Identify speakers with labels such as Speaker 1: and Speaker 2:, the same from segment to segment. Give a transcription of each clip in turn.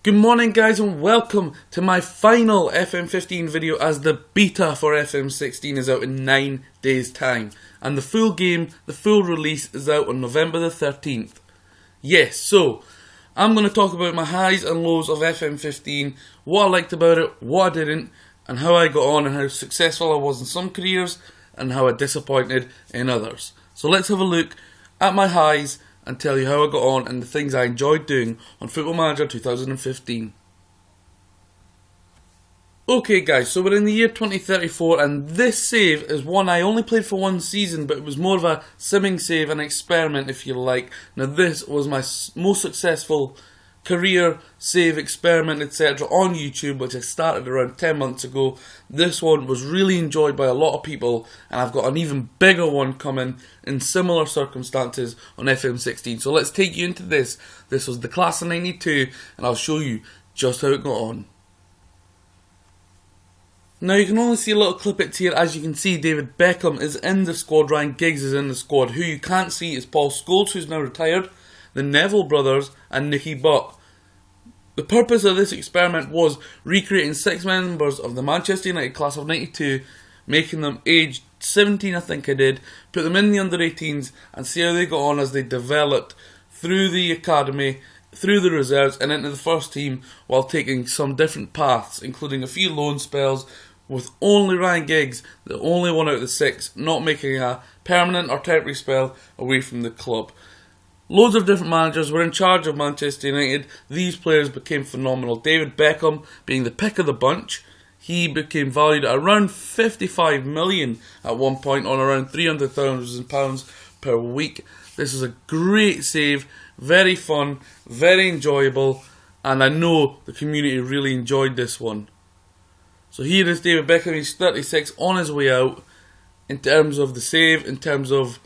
Speaker 1: Good morning guys and welcome to my final FM15 video as the beta for FM16 is out in 9 days time. And the full game, the full release is out on November the 13th. Yes, so I'm going to talk about my highs and lows of FM15, what I liked about it, what I didn't, and how I got on and how successful I was in some careers and how I disappointed in others. So let's have a look at my highs and tell you how I got on and the things I enjoyed doing on Football Manager 2015. Okay guys, so we're in the year 2034 and this save is one I only played for one season, but it was more of a simming save, an experiment if you like. Now this was my most successful career save experiment etc. on YouTube, which I started around 10 months ago. This one was really enjoyed by a lot of people and I've got an even bigger one coming in similar circumstances on FM16. So let's take you into this. This was the class of 92 and I'll show you just how it got on. Now you can only see a little clippets here. As you can see, David Beckham is in the squad, Ryan Giggs is in the squad. Who you can't see is Paul Scholes, who's now retired, the Neville brothers and Nicky Butt. The purpose of this experiment was recreating 6 members of the Manchester United class of 92, making them aged 17 I think I did, put them in the under-18s and see how they got on as they developed through the academy, through the reserves and into the first team, while taking some different paths, including a few loan spells, with only Ryan Giggs, the only one out of the 6, not making a permanent or temporary spell away from the club. Loads of different managers were in charge of Manchester United. These players became phenomenal. David Beckham being the pick of the bunch. He became valued at around 55 million at one point, on around £300,000 per week. This is a great save, very fun, very enjoyable, and I know the community really enjoyed this one. So here is David Beckham, he's 36, on his way out in terms of the save, in terms of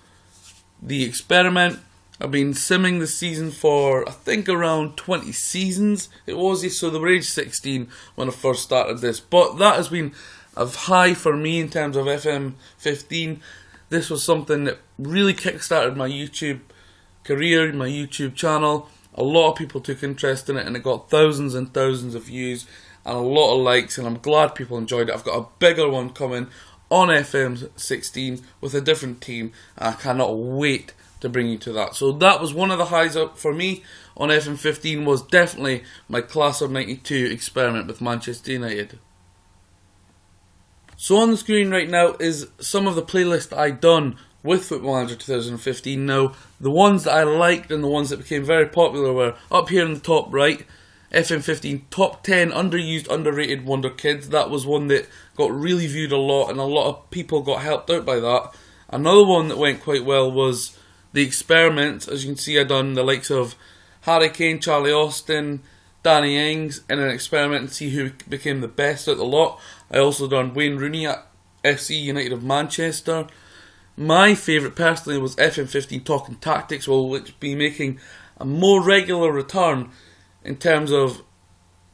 Speaker 1: the experiment. I've been simming this season for I think around 20 seasons it was, so they were age 16 when I first started this. But that has been a high for me in terms of FM15. This was something that really kick-started my YouTube career, my YouTube channel. A lot of people took interest in it and it got thousands and thousands of views and a lot of likes, and I'm glad people enjoyed it. I've got a bigger one coming on FM16 with a different team and I cannot wait to bring you to that. So that was one of the highs up for me on FM15, was definitely my class of 92 experiment with Manchester United. So on the screen right now is some of the playlists I done with Football Manager 2015. Now the ones that I liked and the ones that became very popular were up here in the top right, FM15 top 10 underused underrated wonder kids. That was one that got really viewed a lot and a lot of people got helped out by that. Another one that went quite well was the experiments. As you can see, I done the likes of Harry Kane, Charlie Austin, Danny Ings in an experiment and see who became the best out of the lot. I also done Wayne Rooney at FC United of Manchester. My favourite personally was FM15 Talking Tactics, which will be making a more regular return in terms of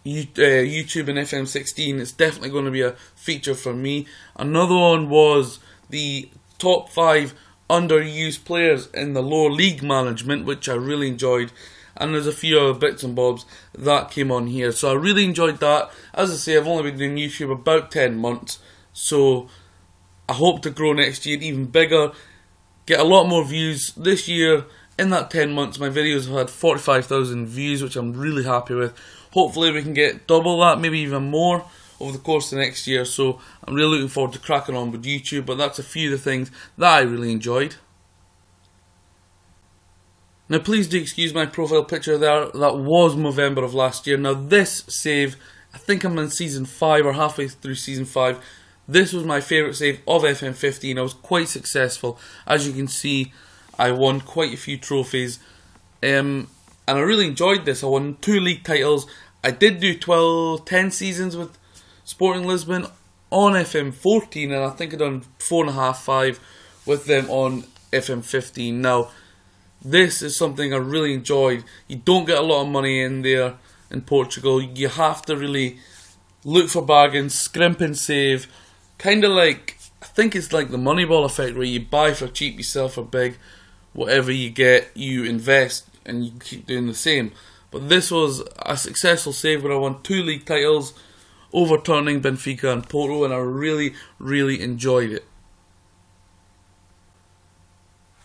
Speaker 1: YouTube and FM16. It's definitely going to be a feature for me. Another one was the top 5 underused players in the lower league management, which I really enjoyed, and there's a few other bits and bobs that came on here, so I really enjoyed that. As I say, I've only been doing YouTube about 10 months, so I hope to grow next year even bigger, get a lot more views. This year, in that 10 months, my videos have had 45,000 views, which I'm really happy with. Hopefully we can get double that, maybe even more, over the course of the next year. So I'm really looking forward to cracking on with YouTube, but that's a few of the things that I really enjoyed. Now please do excuse my profile picture there, that was November of last year. Now this save, I think I'm in season 5 or halfway through season 5. This was my favourite save of FM15. I was quite successful. As you can see, I won quite a few trophies and I really enjoyed this. I won 2 league titles. I did do 10 seasons with Sporting Lisbon on FM14, and I think I done 4.5, 5 with them on FM15. Now, this is something I really enjoyed. You don't get a lot of money in there in Portugal. You have to really look for bargains, scrimp and save. Kind of like, I think it's like the Moneyball effect, where you buy for cheap, you sell for big. Whatever you get, you invest, and you keep doing the same. but this was a successful save where I won 2 league titles, overturning Benfica and Porto, and I really enjoyed it.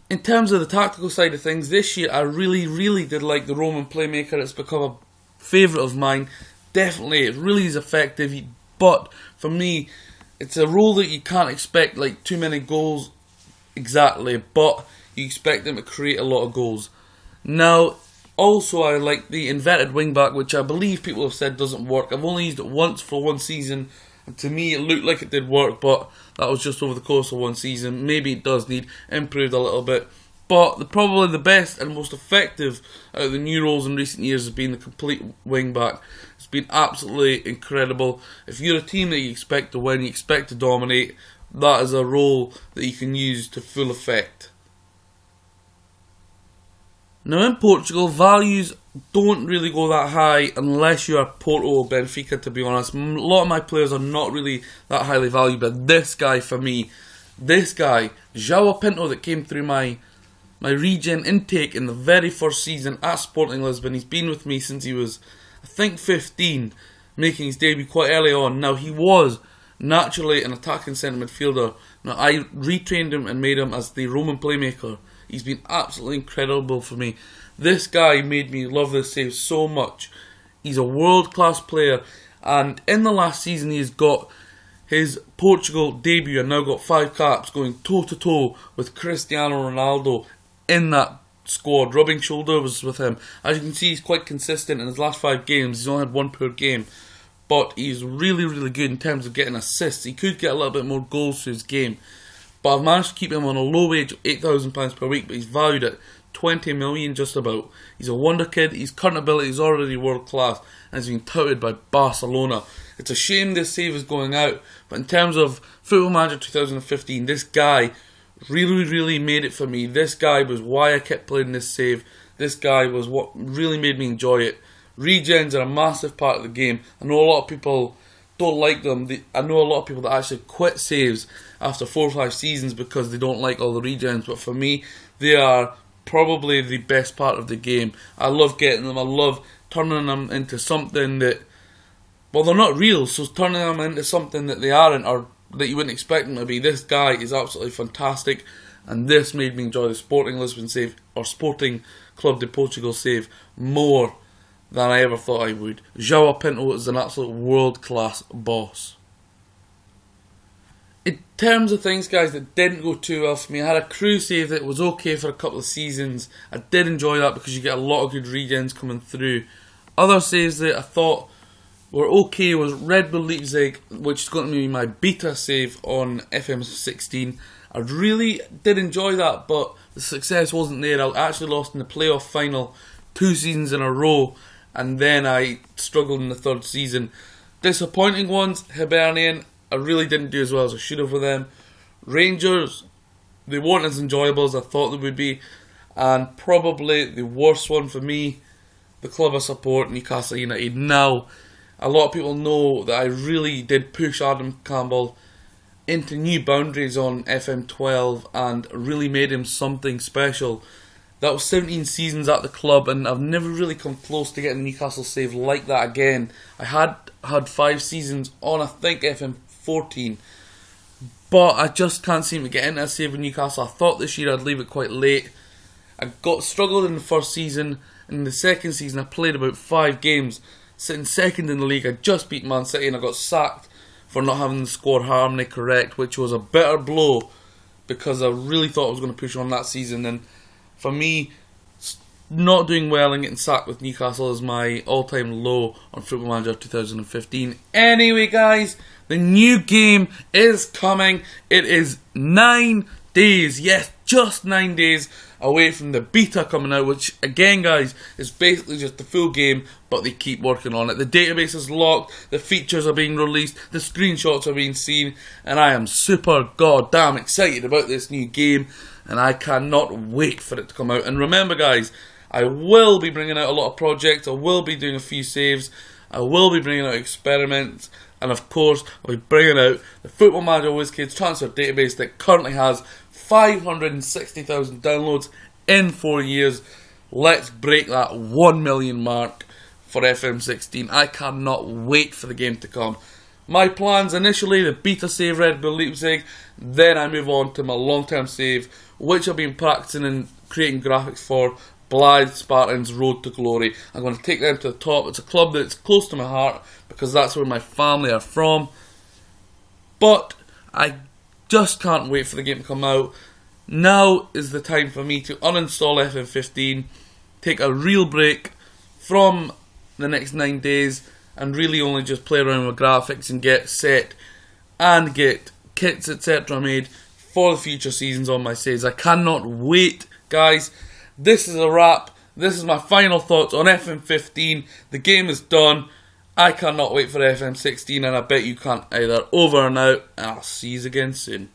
Speaker 1: In terms of the tactical side of things, this year I really did like the Roman playmaker. It's become a favourite of mine. Definitely, it really is effective, but for me, it's a role that you can't expect like too many goals exactly, but you expect them to create a lot of goals. Now, also I like the inverted wing back, which I believe people have said doesn't work. I've only used it once for one season, and to me it looked like it did work, but that was just over the course of one season. Maybe it does need improved a little bit. But probably the best and most effective out of the new roles in recent years has been the complete wing back. It's been absolutely incredible. If you're a team that you expect to win, you expect to dominate, that is a role that you can use to full effect. Now in Portugal, values don't really go that high unless you are Porto or Benfica, to be honest. A lot of my players are not really that highly valued, but this guy for me, João Pinto, that came through my regen intake in the very first season at Sporting Lisbon. He's been with me since he was, I think, 15, making his debut quite early on. Now, he was naturally an attacking centre midfielder. Now, I retrained him and made him as the Roman playmaker. He's been absolutely incredible for me. This guy made me love this save so much. He's a world-class player, and in the last season, he's got his Portugal debut and now got 5 caps, going toe-to-toe with Cristiano Ronaldo in that squad, rubbing shoulders with him. As you can see, he's quite consistent in his last 5 games. He's only had 1 poor game, but he's really good in terms of getting assists. He could get a little bit more goals to his game, but I've managed to keep him on a low wage of £8,000 per week, but he's valued at 20 million just about. He's a wonder kid. His current ability is already world class and has been touted by Barcelona. It's a shame this save is going out, but in terms of Football Manager 2015, this guy really made it for me. This guy was why I kept playing this save. This guy was what really made me enjoy it. Regens are a massive part of the game. I know a lot of people don't like them. I know a lot of people that actually quit saves after 4 or 5 seasons because they don't like all the regens, but for me, they are probably the best part of the game. I love getting them. I love turning them into something that, well, they're not real, so turning them into something that they aren't, or that you wouldn't expect them to be. This guy is absolutely fantastic, and this made me enjoy the Sporting Lisbon save, or Sporting Club de Portugal save, more than I ever thought I would. João Pinto is an absolute world-class boss. In terms of things, guys, that didn't go too well for me, I had a crew save that was okay for a couple of seasons. I did enjoy that because you get a lot of good regens coming through. Other saves that I thought were okay was Red Bull Leipzig, which is going to be my beta save on FM15. I really did enjoy that, but the success wasn't there. I actually lost in the playoff final 2 seasons in a row, and then I struggled in the 3rd season. Disappointing ones, Hibernian, I really didn't do as well as I should have with them. Rangers, they weren't as enjoyable as I thought they would be. And probably the worst one for me, the club I support, Newcastle United. Now, a lot of people know that I really did push Adam Campbell into new boundaries on FM12 and really made him something special. That was 17 seasons at the club, and I've never really come close to getting a Newcastle save like that again. I had 5 seasons on, I think, FM14, but I just can't seem to get into a save with Newcastle. I thought this year I'd leave it quite late. I struggled in the first season. In the second season, I played about 5 games, sitting second in the league. I just beat Man City, and I got sacked for not having the squad harmony correct, which was a bitter blow because I really thought I was going to push on that season. And for me, not doing well and getting sacked with Newcastle is my all-time low on Football Manager 2015. Anyway, guys, the new game is coming. It is 9 days, yes, just 9 days away from the beta coming out, which, again, guys, is basically just the full game, but they keep working on it. The database is locked, the features are being released, the screenshots are being seen, and I am super goddamn excited about this new game, and I cannot wait for it to come out. And remember, guys, I will be bringing out a lot of projects, I will be doing a few saves, I will be bringing out experiments, and of course, I'll be bringing out the Football Manager WizKids transfer database that currently has 560,000 downloads in 4 years. let's break that 1 million mark for FM16. I cannot wait for the game to come. My plans initially, the beta save Red Bull Leipzig, then I move on to my long-term save, which I've been practicing and creating graphics for, Blythe Spartans Road to Glory. I'm going to take them to the top. It's a club that's close to my heart because that's where my family are from. But I just can't wait for the game to come out. Now is the time for me to uninstall FM15, take a real break from the next 9 days, and really only just play around with graphics and get set and get kits etc. made for the future seasons on my saves. I cannot wait, guys. This is a wrap. This is my final thoughts on FM15. The game is done. I cannot wait for FM16, and I bet you can't either. Over and out, and I'll see you again soon.